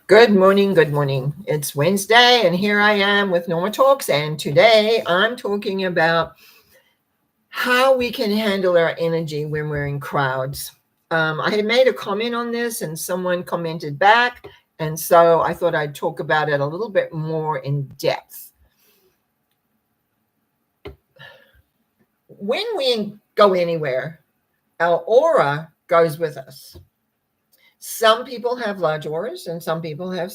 Good morning, good morning. It's Wednesday, and here I am with Norma Talks. And today I'm talking about how we can handle our energy when we're in crowds. I had made a comment on this, and someone commented back. And so I thought I'd talk about it a little bit more in depth. When we go anywhere, our aura goes with us. Some people have large auras, and some people have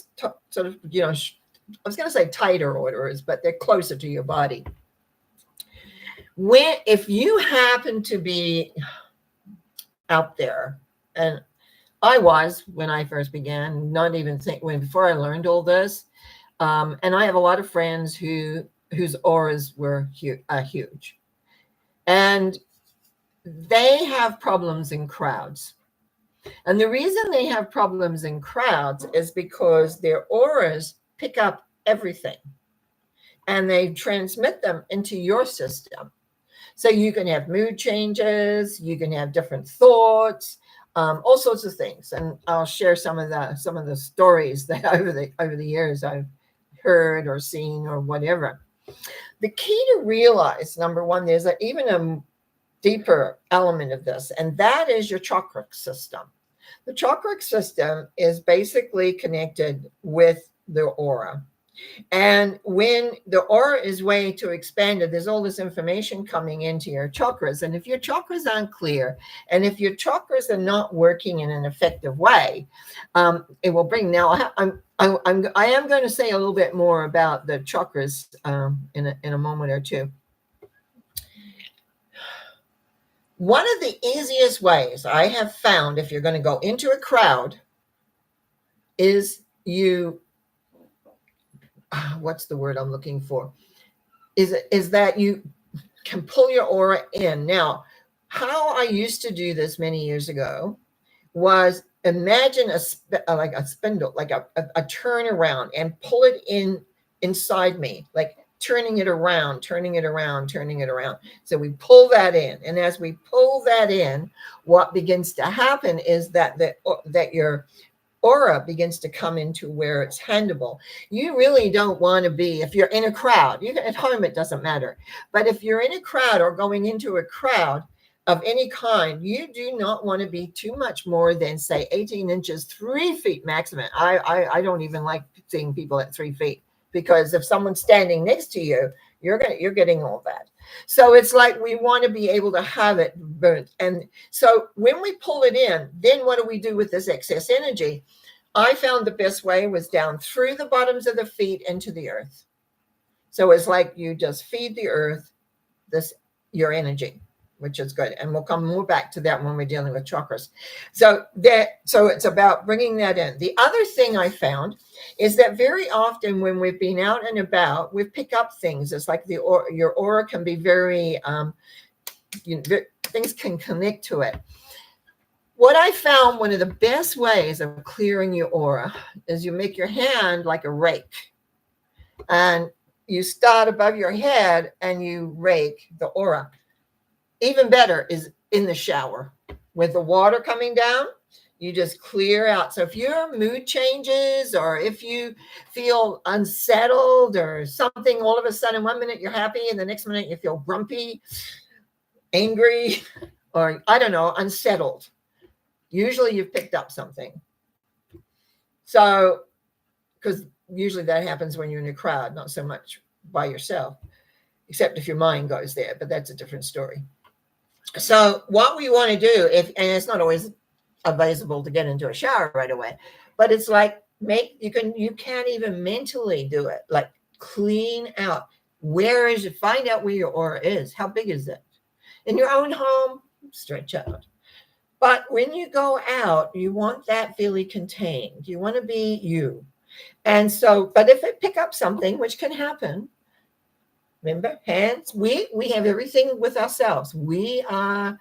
sort of, I was going to say tighter auras, but they're closer to your body. If you happen to be out there, and I was when I first began, not even before I learned all this, and I have a lot of friends whose auras were huge, and they have problems in crowds. And the reason they have problems in crowds is because their auras pick up everything and they transmit them into your system. So you can have mood changes, you can have different thoughts, all sorts of things. And I'll share some of the stories that over the years I've heard or seen or whatever. The key to realize, number one, there's even a deeper element of this, and that is your chakra system. The chakra system is basically connected with the aura. And when the aura is way too expanded, there's all this information coming into your chakras. And if your chakras aren't clear, and if your chakras are not working in an effective way, it will bring. Now, I am going to say a little bit more about the chakras in a moment or two. One of the easiest ways I have found if you're going to go into a crowd is what's the word I'm looking for? Is that you can pull your aura in. Now, how I used to do this many years ago was imagine like a spindle, like a turnaround, and pull it inside me, like turning it around. So we pull that in. And as we pull that in, what begins to happen is that your aura begins to come into where it's handleable. You really don't want to be, if you're in a crowd, at home, it doesn't matter. But if you're in a crowd or going into a crowd of any kind, you do not want to be too much more than, say, 18 inches, 3 feet maximum. I don't even like seeing people at 3 feet, because if someone's standing next to you, you're getting all that. So it's like we want to be able to have it burnt. And so when we pull it in, then what do we do with this excess energy? I found the best way was down through the bottoms of the feet into the earth. So it's like you just feed the earth your energy, which is good. And we'll come more back to that when we're dealing with chakras. So it's about bringing that in. The other thing I found is that very often when we've been out and about, we pick up things. It's like your aura can be very, things can connect to it. What I found, one of the best ways of clearing your aura is you make your hand like a rake. And you start above your head and you rake the aura. Even better is in the shower with the water coming down. You just clear out. So if your mood changes, or if you feel unsettled or something, all of a sudden, 1 minute you're happy and the next minute you feel grumpy, angry, or I don't know, unsettled. Usually you've picked up something. So, because usually that happens when you're in a crowd, not so much by yourself, except if your mind goes there, but that's a different story. So what we want to do, and it's not always advisable to get into a shower right away, but it's like you can't even mentally do it, like clean out. Find out where your aura is. How big is it? In your own home, stretch out. But when you go out, you want that fully contained. You want to be you. And so, but if it pick up something, which can happen, remember, hands, we have everything with ourselves. We are,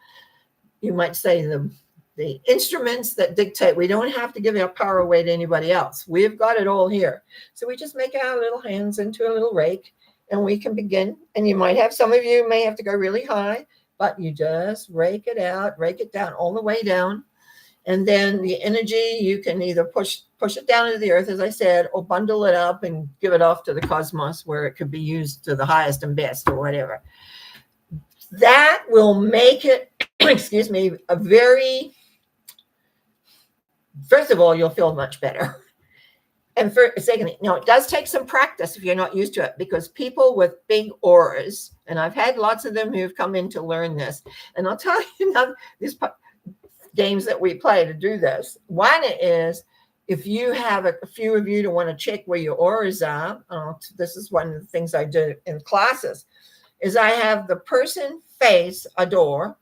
you might say, the instruments that dictate. We don't have to give our power away to anybody else. We've got it all here. So we just make our little hands into a little rake and we can begin. And you might have, some of you may have to go really high, but you just rake it out, rake it down all the way down. And then the energy, you can either push it down into the earth, as I said, or bundle it up and give it off to the cosmos where it could be used to the highest and best or whatever. That will make it, excuse me, a very, first of all, you'll feel much better. And secondly, now it does take some practice if you're not used to it, because people with big auras, and I've had lots of them who've come in to learn this, and I'll tell you now, these games that we play to do this. One is, if you have a few of you to want to check where your auras are, this is one of the things I do in classes, is I have the person face a door.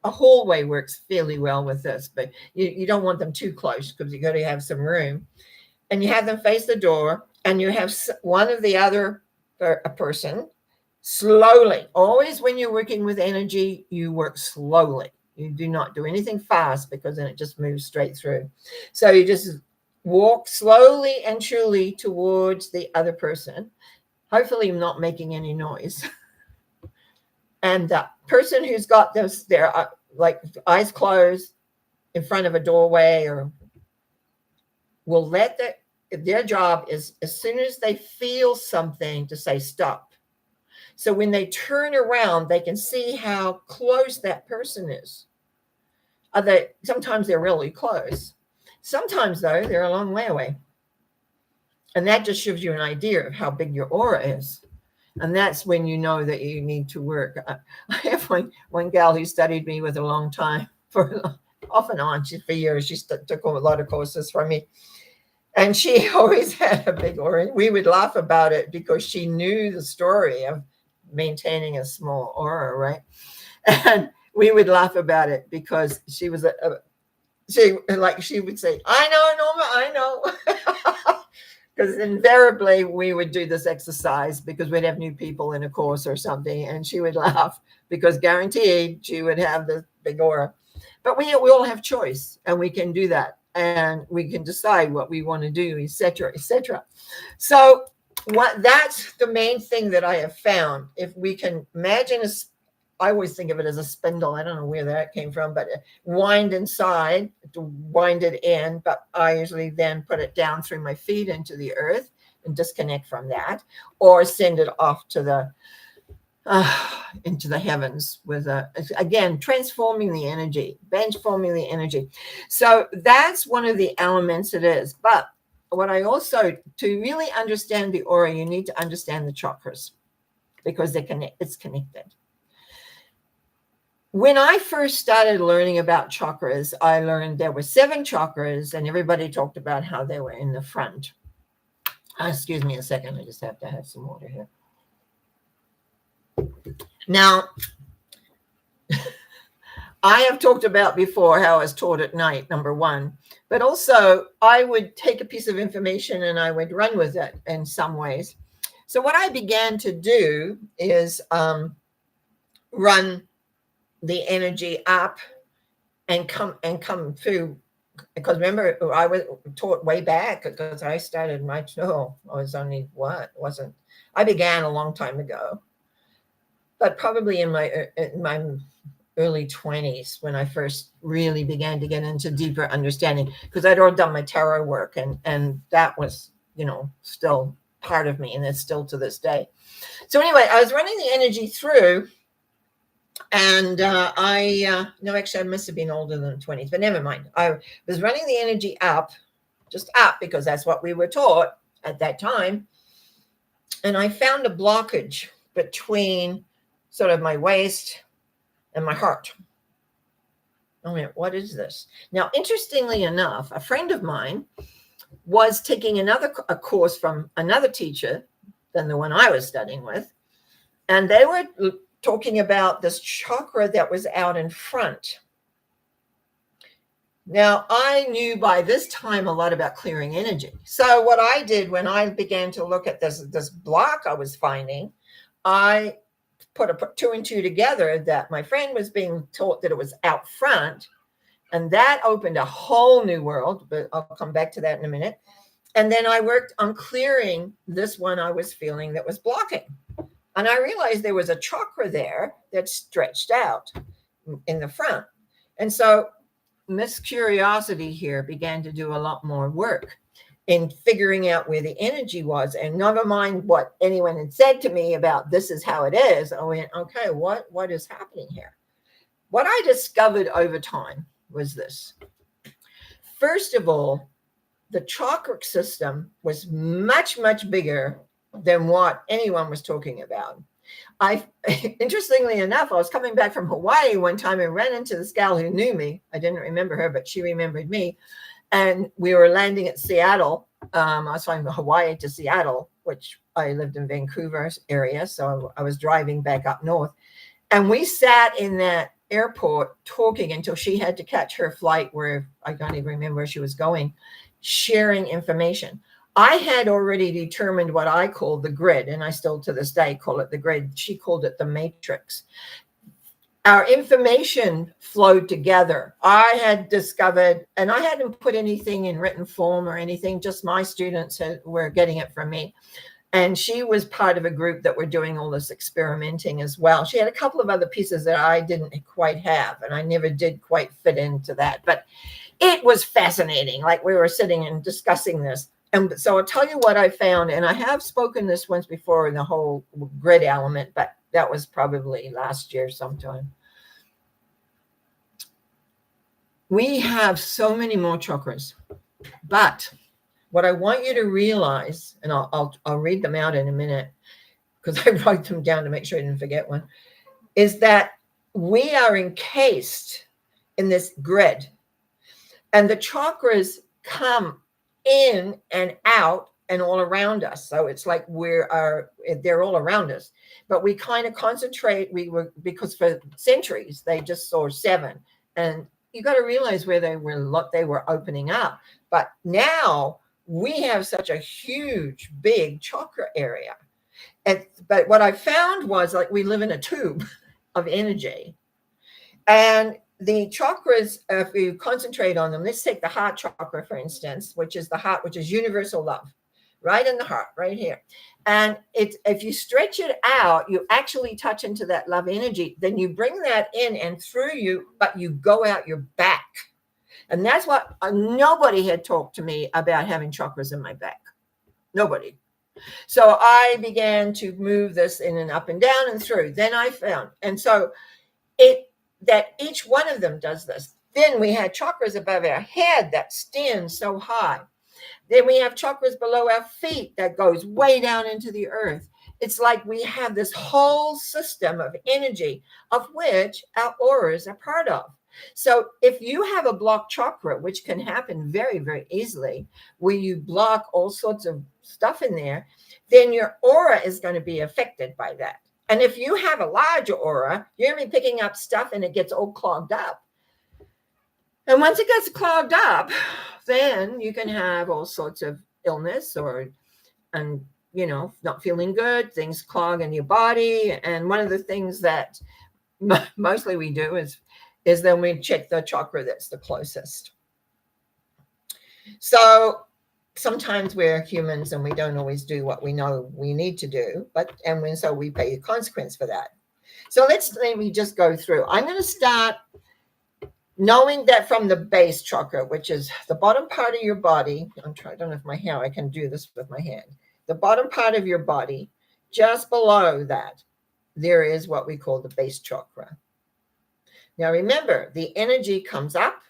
A hallway works fairly well with this, but you don't want them too close because you got to have some room. And you have them face the door, and you have one of the other, a person, slowly. Always when you're working with energy, you work slowly. You do not do anything fast, because then it just moves straight through. So you just walk slowly and truly towards the other person. Hopefully you're not making any noise. And the person who's got their like eyes closed in front of a doorway, or will let their job is, as soon as they feel something, to say stop. So when they turn around, they can see how close that person is. Sometimes they're really close. Sometimes, though, they're a long way away. And that just gives you an idea of how big your aura is. And that's when you know that you need to work. I have one gal who studied me with a long time, off and on, for years. She took a lot of courses from me. And she always had a big aura. We would laugh about it because she knew the story of maintaining a small aura, right? And we would laugh about it because she was she would say, "I know, Norma, I know." Because invariably we would do this exercise because we'd have new people in a course or something, and she would laugh because guaranteed she would have this big aura. But we all have choice, and we can do that, and we can decide what we want to do, etc., etc. So that's the main thing that I have found. If we can imagine I always think of it as a spindle. I don't know where that came from, but wind inside to wind it in. But I usually then put it down through my feet into the earth and disconnect from that, or send it off to the into the heavens with again, transforming the energy. So that's one of the elements it is. But what I also, to really understand the aura, you need to understand the chakras, because it's connected. When I first started learning about chakras, I learned there were 7 chakras, and everybody talked about how they were in the front. Excuse me a second. I just have to have some water here. Now, I have talked about before how I was taught at night, number one, but also I would take a piece of information and I would run with it in some ways. So what I began to do is run the energy up and come through, because remember, I was taught way back, because I started I began a long time ago, but probably in my early 20s when I first really began to get into deeper understanding, because I'd already done my tarot work, and that was, still part of me, and it's still to this day. So anyway, I was running the energy through. And I must have been older than the 20s, but never mind. I was running the energy up, just up, because that's what we were taught at that time. And I found a blockage between sort of my waist and my heart. I went, what is this? Now, interestingly enough, a friend of mine was taking a course from another teacher than the one I was studying with. And they were talking about this chakra that was out in front. Now, I knew by this time a lot about clearing energy. So what I did when I began to look at this block I was finding, I put 2 and 2 together, that my friend was being taught that it was out front. And that opened a whole new world, but I'll come back to that in a minute. And then I worked on clearing this one I was feeling that was blocking. And I realized there was a chakra there that stretched out in the front. And so Miss Curiosity here began to do a lot more work in figuring out where the energy was, and never mind what anyone had said to me about this is how it is. I went, okay, what is happening here? What I discovered over time was this. First of all, the chakra system was much, much bigger than what anyone was talking about. Interestingly enough, I was coming back from Hawaii one time and ran into this gal who knew me. I didn't remember her, but she remembered me. And we were landing at Seattle. I was flying from Hawaii to Seattle, which I lived in Vancouver area. So I was driving back up north. And we sat in that airport talking until she had to catch her flight where I don't even remember where she was going, sharing information. I had already determined what I called the grid, and I still to this day call it the grid. She called it the matrix. Our information flowed together. I had discovered, and I hadn't put anything in written form or anything, just my students were getting it from me. And she was part of a group that were doing all this experimenting as well. She had a couple of other pieces that I didn't quite have, and I never did quite fit into that. But it was fascinating. Like we were sitting and discussing this. And so I'll tell you what I found. And I have spoken this once before in the whole grid element, but that was probably last year sometime. We have so many more chakras, but what I want you to realize, and I'll read them out in a minute because I wrote them down to make sure I didn't forget one, is that we are encased in this grid, and the chakras come in and out and all around us. So it's like they're all around us, but we kind of concentrate. Because for centuries they just saw 7, and you got to realize where they were opening up. But now we have such a huge, big chakra area. But what I found was, like, we live in a tube of energy, and the chakras, if you concentrate on them, let's take the heart chakra, for instance, which is the heart, which is universal love, right in the heart, right here. And if you stretch it out, you actually touch into that love energy. Then you bring that in and through you, but you go out your back. And that's what nobody had talked to me about, having chakras in my back. Nobody. So I began to move this in and up and down and through. Then I found, and so that each one of them does this. Then we had chakras above our head that stand so high. Then we have chakras below our feet that goes way down into the earth. It's like we have this whole system of energy of which our auras are part of. So if you have a blocked chakra, which can happen very, very easily, where you block all sorts of stuff in there, then your aura is going to be affected by that. And if you have a larger aura, you're going to be picking up stuff and it gets all clogged up. And once it gets clogged up, then you can have all sorts of illness and not feeling good, things clog in your body. And one of the things that mostly we do is then we check the chakra that's the closest. So sometimes we're humans and we don't always do what we know we need to do, so we pay a consequence for that. So let me just go through. I'm going to start knowing that from the base chakra, which is the bottom part of your body. I don't know if I can do this with my hand. The bottom part of your body, just below that, there is what we call the base chakra. Now remember, the energy comes up,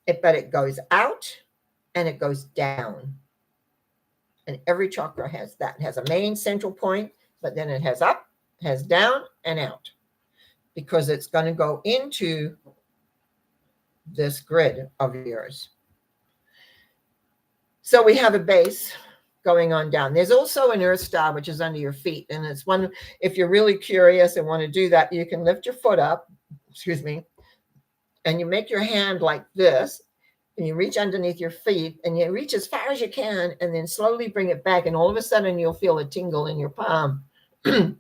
but it goes out and it goes down. And every chakra has that. It has a main central point, but then it has up, has down, and out, because it's going to go into this grid of yours. So we have a base going on down. There's also an earth star, which is under your feet. And it's one, if you're really curious and want to do that, you can lift your foot up, and you make your hand like this, and you reach underneath your feet, and you reach as far as you can, and then slowly bring it back. And all of a sudden you'll feel a tingle in your palm. And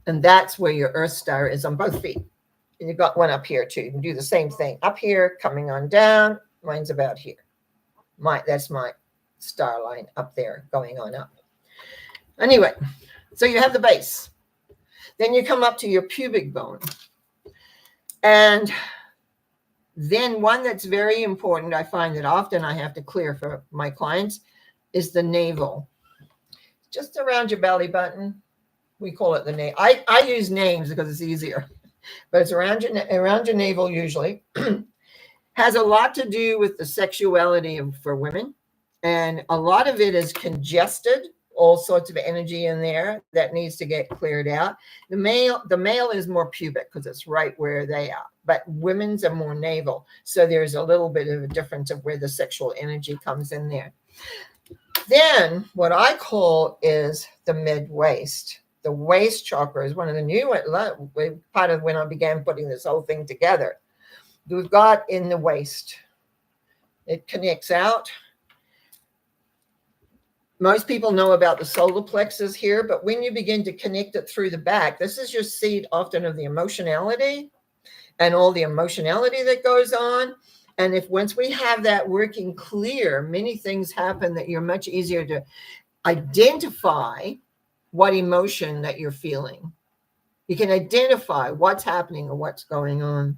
that's where your earth star is, on both feet. And you've got one up here too. You can do the same thing. Up here, coming on down. Mine's about here. That's my star line up there, going on up. Anyway, so you have the base. Then you come up to your pubic bone. And Then one that's very important, I find that often I have to clear for my clients, is the navel. Just around your belly button. We call it the navel. I use names because it's easier, but it's around your navel usually. Has a lot to do with the sexuality for women, and a lot of it is congested, all sorts of energy in there that needs to get cleared out. The male is more pubic because it's right where they are, but women's are more navel, so there's a little bit of a difference of where the sexual energy comes in there. Then what I call is the mid-waist. The waist chakra is one of the new part of when I began putting this whole thing together. We've got in the waist. It connects out. Most people know about the solar plexus here, but when you begin to connect it through the back, this is your seat often of the emotionality and all the emotionality that goes on. And if once we have that working clear, many things happen that you're much easier to identify what emotion that you're feeling. You can identify what's happening or what's going on.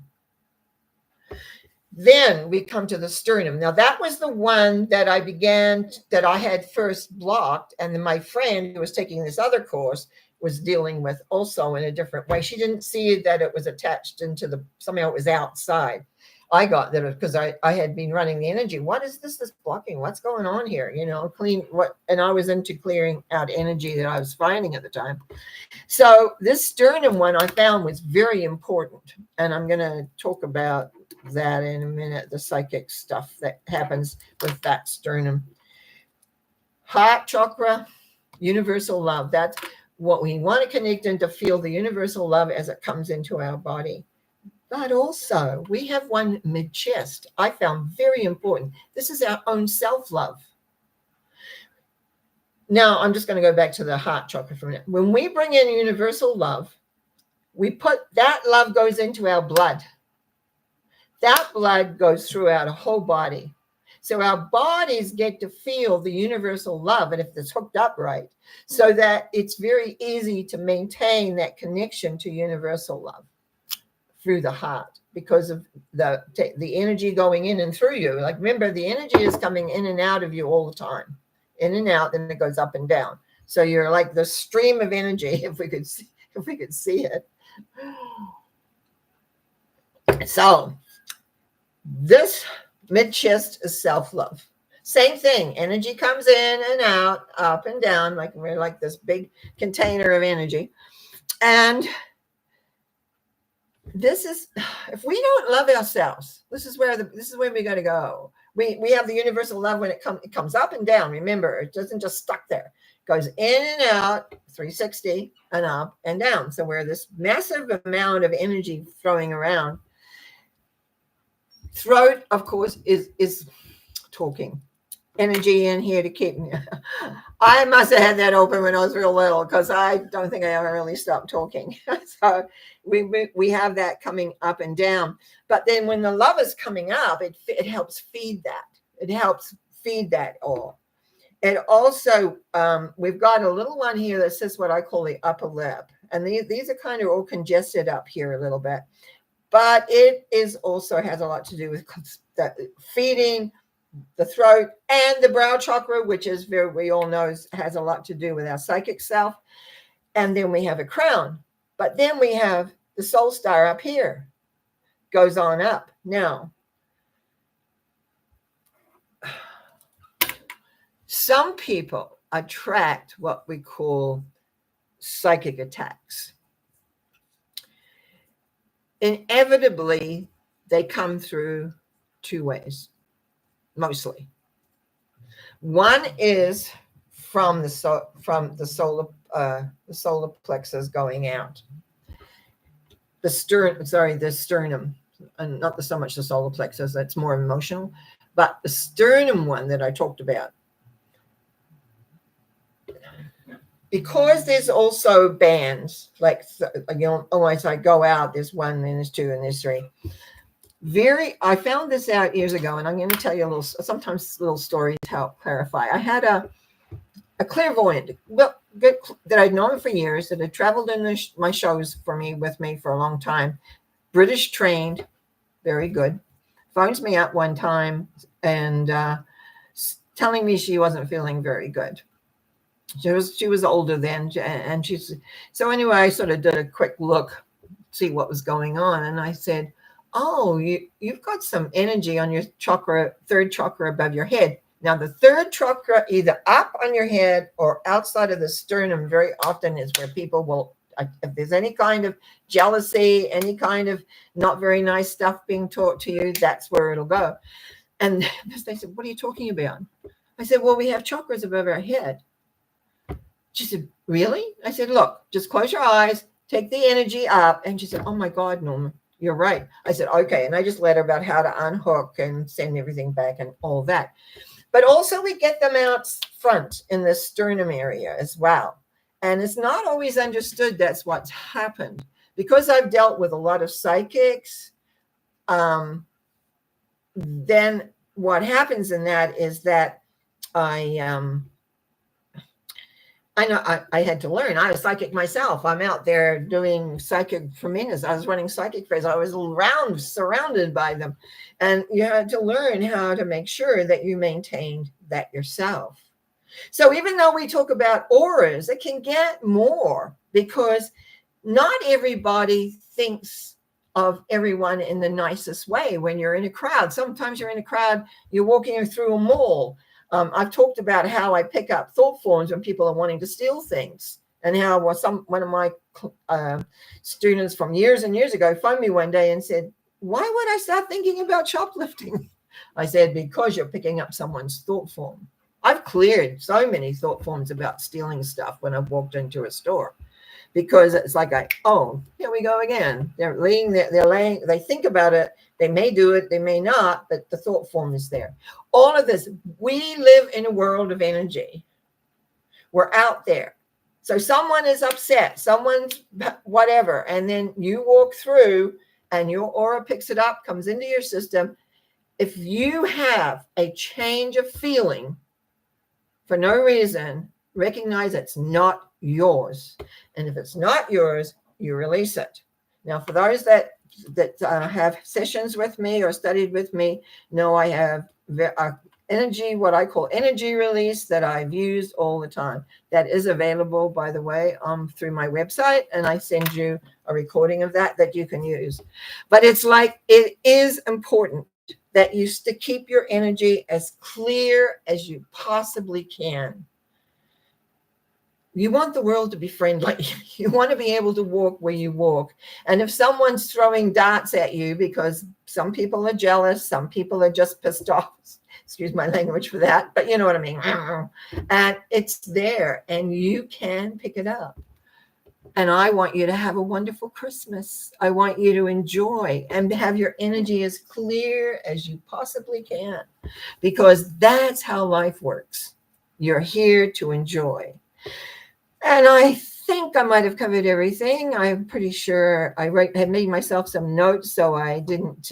Then we come to the sternum. Now that was the one that I had first blocked. And then my friend who was taking this other course was dealing with also in a different way. She didn't see that it was attached into somehow it was outside. I got that because I had been running the energy. What is this that's blocking? What's going on here? And I was into clearing out energy that I was finding at the time. So this sternum one I found was very important. And I'm going to talk about that in a minute, the psychic stuff that happens with that sternum. Heart chakra, universal love. That's what we want to connect and to feel the universal love as it comes into our body. But also we have one mid-chest I found very important. This is our own self-love. Now I'm just going to go back to the heart chakra for a minute. When we bring in universal love, we put that love goes into our blood. That blood goes throughout our whole body. So our bodies get to feel the universal love, and if it's hooked up right, so that it's very easy to maintain that connection to universal love through the heart because of the energy going in and through you. Like, remember, the energy is coming in and out of you all the time, in and out, and it goes up and down. So you're like the stream of energy, if we could see it. So this mid-chest is self-love. Same thing. Energy comes in and out, up and down, like we're like this big container of energy. And this is, if we don't love ourselves, this is where we got to go. We have the universal love when it comes up and down. Remember, it doesn't just stuck there. It goes in and out, 360 and up and down. So we're this massive amount of energy throwing around. Throat, of course, is talking. Energy in here to keep me. I must have had that open when I was real little because I don't think I ever really stopped talking. So we have that coming up and down. But then when the love is coming up, it helps feed that. It helps feed that all. And also, we've got a little one here that says what I call the upper lip. And these are kind of all congested up here a little bit. But it is also has a lot to do with feeding the throat and the brow chakra, which is we all know has a lot to do with our psychic self. And then we have a crown. But then we have the soul star up here. Goes on up. Now, some people attract what we call psychic attacks. Inevitably, they come through two ways, mostly. One is from the solar plexus going out. The sternum, and not so much the solar plexus. That's more emotional, but the sternum one that I talked about. Because there's also bands, like, always I go out, there's one, then there's two, and there's three. I found this out years ago, and I'm going to tell you sometimes little stories to help clarify. I had a clairvoyant, that I'd known for years, that had traveled in my shows with me for a long time. British trained, very good. phones me up one time and telling me she wasn't feeling very good. She was older then, and she's so anyway. I sort of did a quick look, see what was going on, and I said, "Oh, you've got some energy on your chakra, third chakra above your head. Now, the third chakra, either up on your head or outside of the sternum, very often is where people will, if there's any kind of jealousy, any kind of not very nice stuff being taught to you, that's where it'll go." And they said, "What are you talking about?" I said, "Well, we have chakras above our head." She said, "Really?" I said, "Look, just close your eyes, take the energy up." And she said, "Oh my God, Norma, you're right." I said, "Okay." And I just let her about how to unhook and send everything back and all that. But also we get them out front in the sternum area as well. And it's not always understood that's what's happened. Because I've dealt with a lot of psychics, then what happens in that is that I know I had to learn. I was psychic myself. I'm out there doing psychic fairs. I was running psychic fairs. I was surrounded by them. And you had to learn how to make sure that you maintained that yourself. So even though we talk about auras, it can get more because not everybody thinks of everyone in the nicest way when you're in a crowd. Sometimes you're in a crowd, you're walking through a mall. I've talked about how I pick up thought forms when people are wanting to steal things, and how one of my students from years and years ago phoned me one day and said, "Why would I start thinking about shoplifting?" I said, "Because you're picking up someone's thought form." I've cleared so many thought forms about stealing stuff when I've walked into a store, because it's like, oh, here we go again. They're laying, they think about it. They may do it, they may not, but the thought form is there. All of this, we live in a world of energy. We're out there. So someone is upset, someone's whatever, and then you walk through and your aura picks it up, comes into your system. If you have a change of feeling for no reason, recognize it's not yours. And if it's not yours, you release it. Now, for those that have sessions with me or studied with me, know I have energy, what I call energy release, that I've used all the time. That is available, by the way, through my website, and I send you a recording of that you can use. But it's like, it is important that you keep your energy as clear as you possibly can. You want the world to be friendly. You want to be able to walk where you walk. And if someone's throwing darts at you, because some people are jealous, some people are just pissed off, excuse my language for that, but you know what I mean. And it's there and you can pick it up. And I want you to have a wonderful Christmas. I want you to enjoy and have your energy as clear as you possibly can, because that's how life works. You're here to enjoy. And I think I might have covered everything. I'm pretty sure I had made myself some notes so I didn't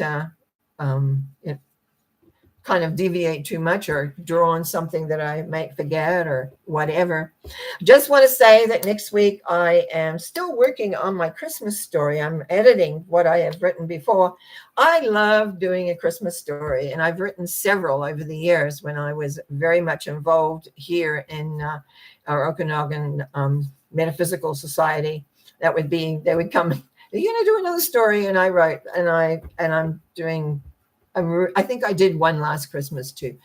kind of deviate too much or draw on something that I might forget or whatever. Just want to say that next week I am still working on my Christmas story. I'm editing what I have written before. I love doing a Christmas story, and I've written several over the years when I was very much involved here in our Okanagan Metaphysical Society. They would come, "Are you going to do another story?" And I write, and I'm doing, I think I did one last Christmas too,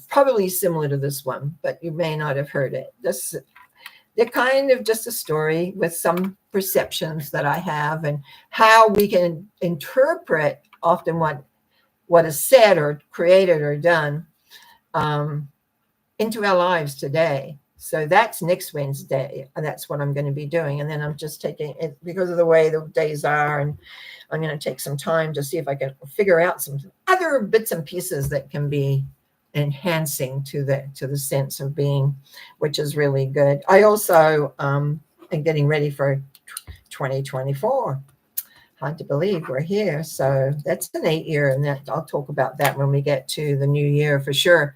probably similar to this one, but you may not have heard it. They're kind of just a story with some perceptions that I have, and how we can interpret often what is said or created or done into our lives today. So that's next Wednesday. That's what I'm going to be doing. And then I'm just taking it, because of the way the days are, and I'm going to take some time to see if I can figure out some other bits and pieces that can be enhancing to the sense of being, which is really good. I also am getting ready for 2024. Hard to believe we're here. So that's an 8-year, and that I'll talk about that when we get to the new year for sure.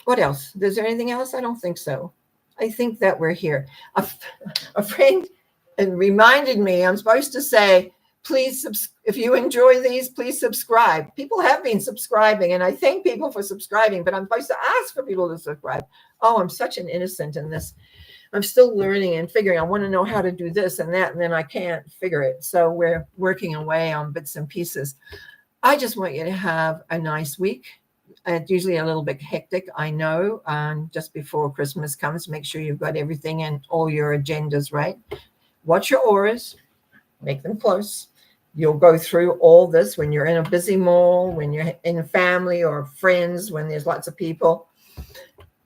What else? Is there anything else? I don't think so. I think that we're here. A friend reminded me I'm supposed to say, please, if you enjoy these, please subscribe. People have been subscribing, and I thank people for subscribing, but I'm supposed to ask for people to subscribe. Oh, I'm such an innocent in this. I'm still learning and figuring. I want to know how to do this and that, and then I can't figure it. So we're working away on bits and pieces. I just want you to have a nice week. It's usually a little bit hectic, I know. Just before Christmas comes, make sure you've got everything and all your agendas right. Watch your auras, make them close. You'll go through all this when you're in a busy mall, when you're in family or friends, when there's lots of people.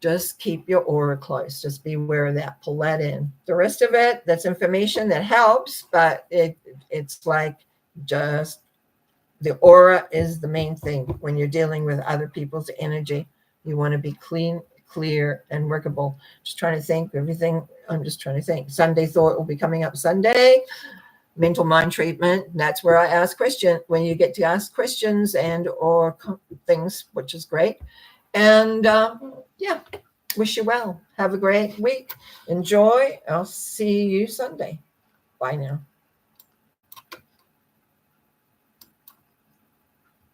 Just keep your aura close. Just be aware of that. Pull that in. The rest of it, that's information that helps, but it's like just the aura is the main thing when you're dealing with other people's energy. You want to be clean, clear, and workable. Just trying to think everything. I'm just trying to think. Sunday thought will be coming up Sunday. Mental mind treatment. That's where I ask questions when you get to ask questions and or things, which is great. And yeah, wish you well. Have a great week. Enjoy. I'll see you Sunday. Bye now.